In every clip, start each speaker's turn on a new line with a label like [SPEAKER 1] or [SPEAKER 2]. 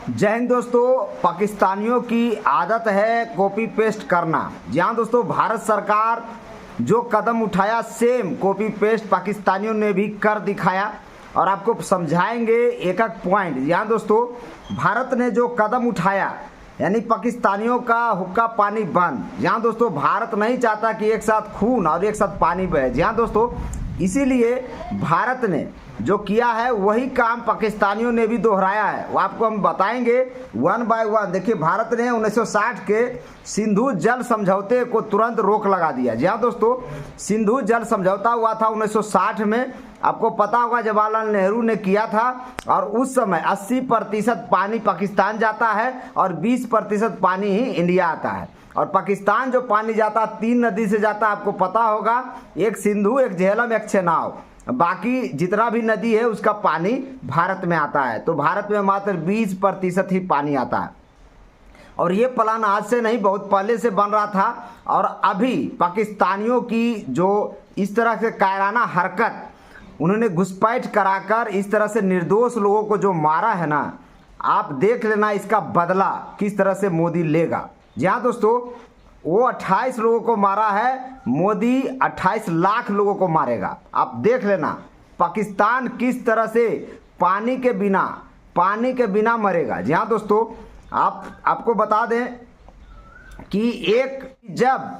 [SPEAKER 1] जय हिंद दोस्तों। पाकिस्तानियों की आदत है कॉपी पेस्ट करना। जहाँ दोस्तों भारत सरकार जो कदम उठाया सेम कॉपी पेस्ट पाकिस्तानियों ने भी कर दिखाया और आपको समझाएंगे एक एक पॉइंट। यहाँ दोस्तों भारत ने जो कदम उठाया यानी पाकिस्तानियों का हुक्का पानी बंद। यहाँ दोस्तों भारत नहीं चाहता कि एक साथ खून और एक साथ पानी बहे। यहाँ दोस्तों इसीलिए भारत ने जो किया है वही काम पाकिस्तानियों ने भी दोहराया है, वो आपको हम बताएंगे वन बाय वन। देखिए भारत ने 1960 के सिंधु जल समझौते को तुरंत रोक लगा दिया। जी हाँ दोस्तों, सिंधु जल समझौता हुआ था 1960 में। आपको पता होगा जवाहरलाल नेहरू ने किया था और उस समय 80% पानी पाकिस्तान जाता है और 20% पानी ही इंडिया आता है। और पाकिस्तान जो पानी जाता 3 नदी से जाता, आपको पता होगा, एक सिंधु, एक झेलम, एक चेनाब। बाकी जितना भी नदी है उसका पानी भारत में आता है। तो भारत में मात्र 20% ही पानी आता है। और ये प्लान आज से नहीं बहुत पहले से बन रहा था। और अभी पाकिस्तानियों की जो इस तरह से कायराना हरकत, उन्होंने घुसपैठ कराकर इस तरह से निर्दोष लोगों को जो मारा है ना, आप देख लेना इसका बदला किस तरह से मोदी लेगा। जी हाँ दोस्तों, वो 28 लोगों को मारा है, मोदी 28 लाख लोगों को मारेगा। आप देख लेना पाकिस्तान किस तरह से पानी के बिना मरेगा। जी हाँ दोस्तों, आपको बता दें कि जब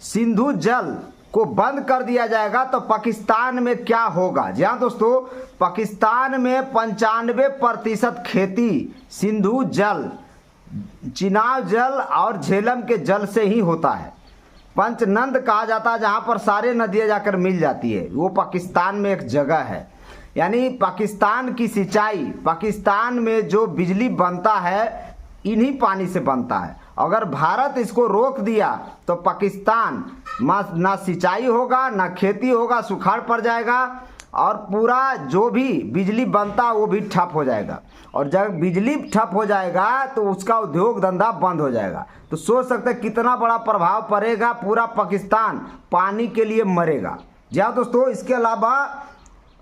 [SPEAKER 1] सिंधु जल को बंद कर दिया जाएगा तो पाकिस्तान में क्या होगा। जी हाँ दोस्तों, पाकिस्तान में 95% खेती सिंधु जल, चिनाब जल और झेलम के जल से ही होता है। पंचनंद कहा जाता है जहाँ पर सारे नदियाँ जाकर मिल जाती है, वो पाकिस्तान में एक जगह है। यानी पाकिस्तान की सिंचाई, पाकिस्तान में जो बिजली बनता है इन्हीं पानी से बनता है। अगर भारत इसको रोक दिया तो पाकिस्तान ना सिंचाई होगा, ना खेती होगा, सुखाड़ पड़ जाएगा और पूरा जो भी बिजली बनता वो भी ठप हो जाएगा। और जब बिजली ठप हो जाएगा तो उसका उद्योग धंधा बंद हो जाएगा। तो सोच सकते हैं कितना बड़ा प्रभाव पड़ेगा, पूरा पाकिस्तान पानी के लिए मरेगा। जी हाँ दोस्तों, इसके अलावा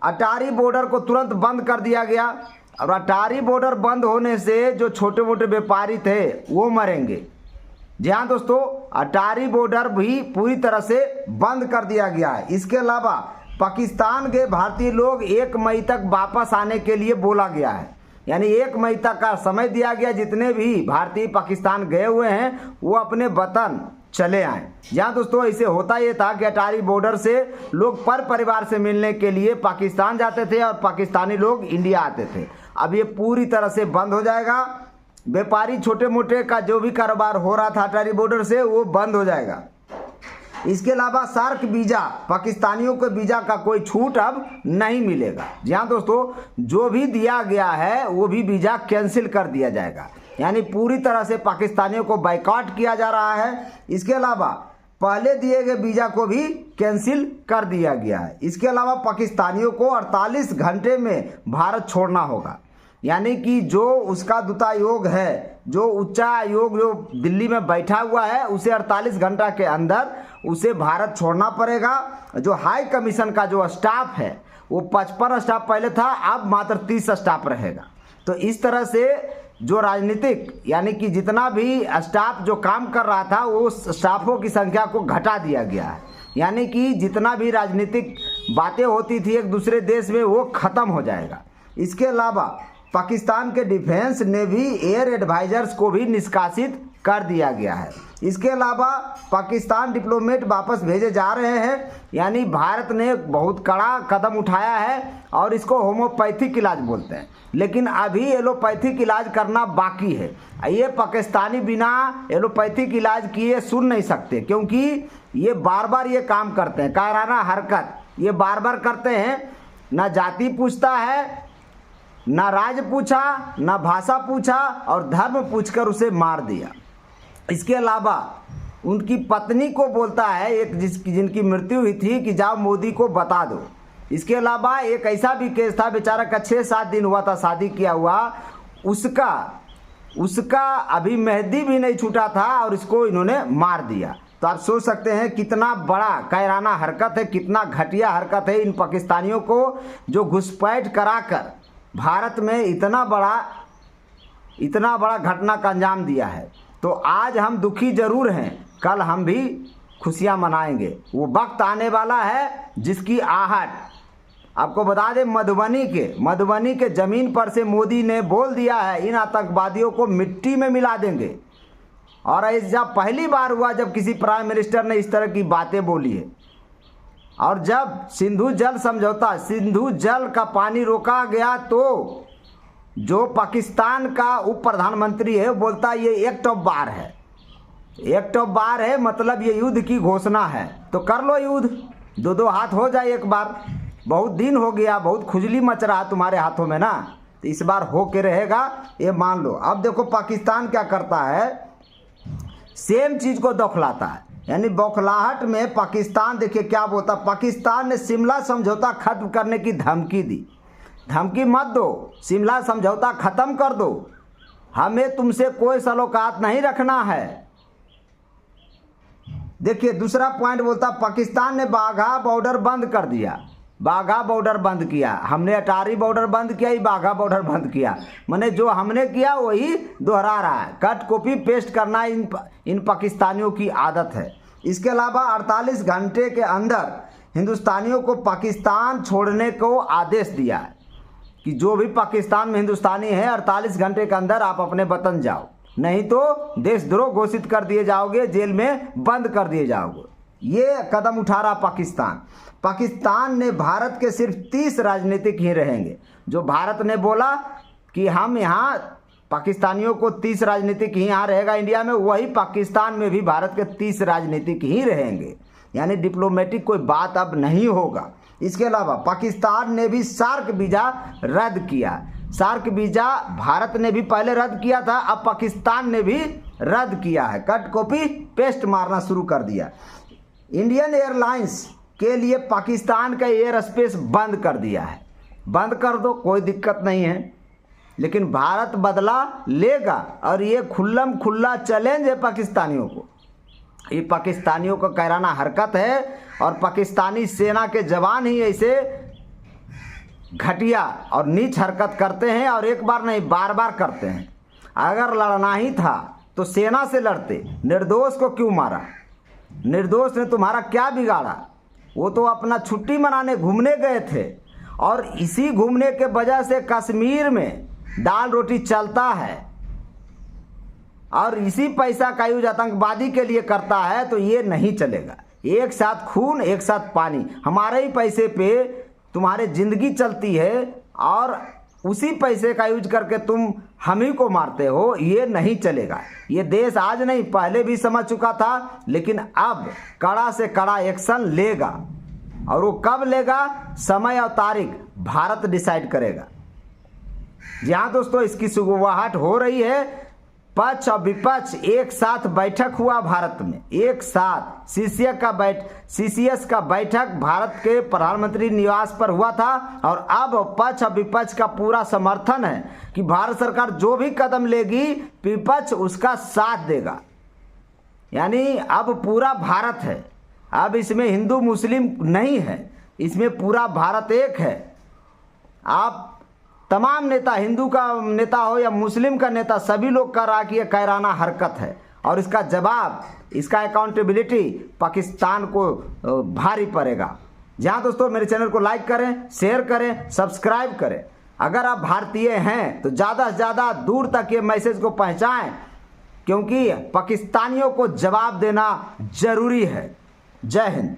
[SPEAKER 1] अटारी बॉर्डर को तुरंत बंद कर दिया गया और अटारी बॉर्डर बंद होने से जो छोटे मोटे व्यापारी थे वो मरेंगे। जी हाँ दोस्तों, अटारी बॉर्डर भी पूरी तरह से बंद कर दिया गया है। इसके अलावा पाकिस्तान के भारतीय लोग 1 मई तक वापस आने के लिए बोला गया है। यानी 1 मई तक का समय दिया गया, जितने भी भारतीय पाकिस्तान गए हुए हैं वो अपने वतन चले आए। जहाँ दोस्तों ऐसे होता ये था कि अटारी बॉर्डर से लोग परिवार से मिलने के लिए पाकिस्तान जाते थे और पाकिस्तानी लोग इंडिया आते थे। अब ये पूरी तरह से बंद हो जाएगा। व्यापारी छोटे मोटे का जो भी कारोबार हो रहा था अटारी बॉर्डर से वो बंद हो जाएगा। इसके अलावा सार्क वीजा, पाकिस्तानियों को वीजा का कोई छूट अब नहीं मिलेगा। जी हाँ दोस्तों, जो भी दिया गया है वो भी वीजा कैंसिल कर दिया जाएगा। यानी पूरी तरह से पाकिस्तानियों को बाइकआउट किया जा रहा है। इसके अलावा पहले दिए गए वीजा को भी कैंसिल कर दिया गया है। इसके अलावा पाकिस्तानियों को 48 घंटे में भारत छोड़ना होगा। यानी कि जो उसका दूतायोग है, जो उच्च आयोग जो दिल्ली में बैठा हुआ है, उसे 48 घंटा के अंदर उसे भारत छोड़ना पड़ेगा। जो हाई कमीशन का जो स्टाफ है वो 55 स्टाफ पहले था, अब मात्र 30 स्टाफ रहेगा। तो इस तरह से जो राजनीतिक यानी कि जितना भी स्टाफ जो काम कर रहा था वो स्टाफों की संख्या को घटा दिया गया है। यानी कि जितना भी राजनीतिक बातें होती थी एक दूसरे देश में वो खत्म हो जाएगा। इसके अलावा पाकिस्तान के डिफेंस ने भी एयर एडवाइजर्स को भी निष्कासित कर दिया गया है। इसके अलावा पाकिस्तान डिप्लोमेट वापस भेजे जा रहे हैं। यानी भारत ने बहुत कड़ा कदम उठाया है और इसको होम्योपैथिक इलाज बोलते हैं, लेकिन अभी एलोपैथिक इलाज करना बाकी है। ये पाकिस्तानी बिना एलोपैथिक इलाज किए सुन नहीं सकते, क्योंकि ये बार बार ये काम करते हैं, कायराना हरकत ये बार बार करते हैं। ना जाति पूछता है, ना राज्य पूछा, ना भाषा पूछा और धर्म पूछकर उसे मार दिया। इसके अलावा उनकी पत्नी को बोलता है, एक जिनकी मृत्यु हुई थी, कि जाओ मोदी को बता दो। इसके अलावा एक ऐसा भी केस था, बेचारा का 6-7 दिन हुआ था शादी किया हुआ, उसका अभी मेहंदी भी नहीं छूटा था और इसको इन्होंने मार दिया। तो आप सोच सकते हैं कितना बड़ा कायराना हरकत है, कितना घटिया हरकत है इन पाकिस्तानियों को जो घुसपैठ कराकर भारत में इतना बड़ा इतना बड़ा घटना का अंजाम दिया है। तो आज हम दुखी जरूर हैं, कल हम भी खुशियां मनाएंगे। वो वक्त आने वाला है जिसकी आहट आपको बता दें, मधुबनी के ज़मीन पर से मोदी ने बोल दिया है इन आतंकवादियों को मिट्टी में मिला देंगे। और ऐसा पहली बार हुआ जब किसी प्राइम मिनिस्टर ने इस तरह की बातें बोली है। और जब सिंधु जल का पानी रोका गया तो जो पाकिस्तान का उप प्रधानमंत्री है बोलता है ये एक्ट ऑफ वार है, मतलब ये युद्ध की घोषणा है। तो कर लो युद्ध, दो हाथ हो जाए एक बार। बहुत दिन हो गया, बहुत खुजली मच रहा तुम्हारे हाथों में ना, तो इस बार हो के रहेगा, ये मान लो। अब देखो पाकिस्तान क्या करता है, सेम चीज़ को दौखलाता है। यानी बौखलाहट में पाकिस्तान देखिए क्या बोलता। पाकिस्तान ने शिमला समझौता खत्म करने की धमकी दी। धमकी मत दो, शिमला समझौता खत्म कर दो, हमें तुमसे कोई सलोकात नहीं रखना है। देखिए दूसरा पॉइंट बोलता पाकिस्तान ने बाघा बॉर्डर बंद कर दिया। बाघा बॉर्डर बंद किया, हमने अटारी बॉर्डर बंद किया, बाघा बॉर्डर बंद किया। मैंने जो हमने किया वही दोहरा रहा है। कट कॉपी पेस्ट करना इन पाकिस्तानियों की आदत है। इसके अलावा 48 घंटे के अंदर हिंदुस्तानियों को पाकिस्तान छोड़ने को आदेश दिया है कि जो भी पाकिस्तान में हिंदुस्तानी है 48 घंटे के अंदर आप अपने वतन जाओ, नहीं तो देशद्रोह घोषित कर दिए जाओगे, जेल में बंद कर दिए जाओगे। ये कदम उठा रहा पाकिस्तान ने भारत के सिर्फ 30 राजनीतिक ही रहेंगे। जो भारत ने बोला कि हम यहाँ पाकिस्तानियों को 30 राजनीतिक ही यहाँ रहेगा इंडिया में, वही पाकिस्तान में भी भारत के 30 राजनीतिक ही रहेंगे। यानी डिप्लोमेटिक कोई बात अब नहीं होगा। इसके अलावा पाकिस्तान ने भी सार्क वीज़ा रद्द किया। सार्क वीज़ा भारत ने भी पहले रद्द किया था, अब पाकिस्तान ने भी रद्द किया है। कट कॉपी पेस्ट मारना शुरू कर दिया। इंडियन एयरलाइंस के लिए पाकिस्तान का एयर स्पेस बंद कर दिया है। बंद कर दो, कोई दिक्कत नहीं है, लेकिन भारत बदला लेगा। और ये खुल्लम खुल्ला चैलेंज है पाकिस्तानियों को। ये पाकिस्तानियों का कैराना हरकत है और पाकिस्तानी सेना के जवान ही ऐसे घटिया और नीच हरकत करते हैं, और एक बार नहीं बार बार करते हैं। अगर लड़ना ही था तो सेना से लड़ते, निर्दोष को क्यों मारा? निर्दोष ने तुम्हारा क्या बिगाड़ा? वो तो अपना छुट्टी मनाने घूमने गए थे, और इसी घूमने के वजह से कश्मीर में दाल रोटी चलता है, और इसी पैसा का यूज आतंकवादी के लिए करता है। तो ये नहीं चलेगा। एक साथ खून एक साथ पानी, हमारे ही पैसे पे तुम्हारे जिंदगी चलती है, और उसी पैसे का यूज करके तुम हम ही को मारते हो। ये नहीं चलेगा। ये देश आज नहीं पहले भी समझ चुका था, लेकिन अब कड़ा से कड़ा एक्शन लेगा। और वो कब लेगा, समय और तारीख भारत डिसाइड करेगा। जी हाँ दोस्तों, इसकी शुरुआत हो रही है। पक्ष और विपक्ष एक साथ बैठक हुआ भारत में, एक साथ सीसीएस का बैठक भारत के प्रधानमंत्री निवास पर हुआ था। और अब पक्ष और विपक्ष का पूरा समर्थन है कि भारत सरकार जो भी कदम लेगी विपक्ष उसका साथ देगा। यानी अब पूरा भारत है, अब इसमें हिंदू मुस्लिम नहीं है, इसमें पूरा भारत एक है। आप तमाम नेता, हिंदू का नेता हो या मुस्लिम का नेता, सभी लोग कर रहा कि यह कैराना हरकत है, और इसका जवाब, इसका अकाउंटेबिलिटी पाकिस्तान को भारी पड़ेगा। जहाँ दोस्तों मेरे चैनल को लाइक करें, शेयर करें, सब्सक्राइब करें। अगर आप भारतीय हैं तो ज़्यादा से ज़्यादा दूर तक ये मैसेज को पहुँचाएं, क्योंकि पाकिस्तानियों को जवाब देना जरूरी है। जय हिंद।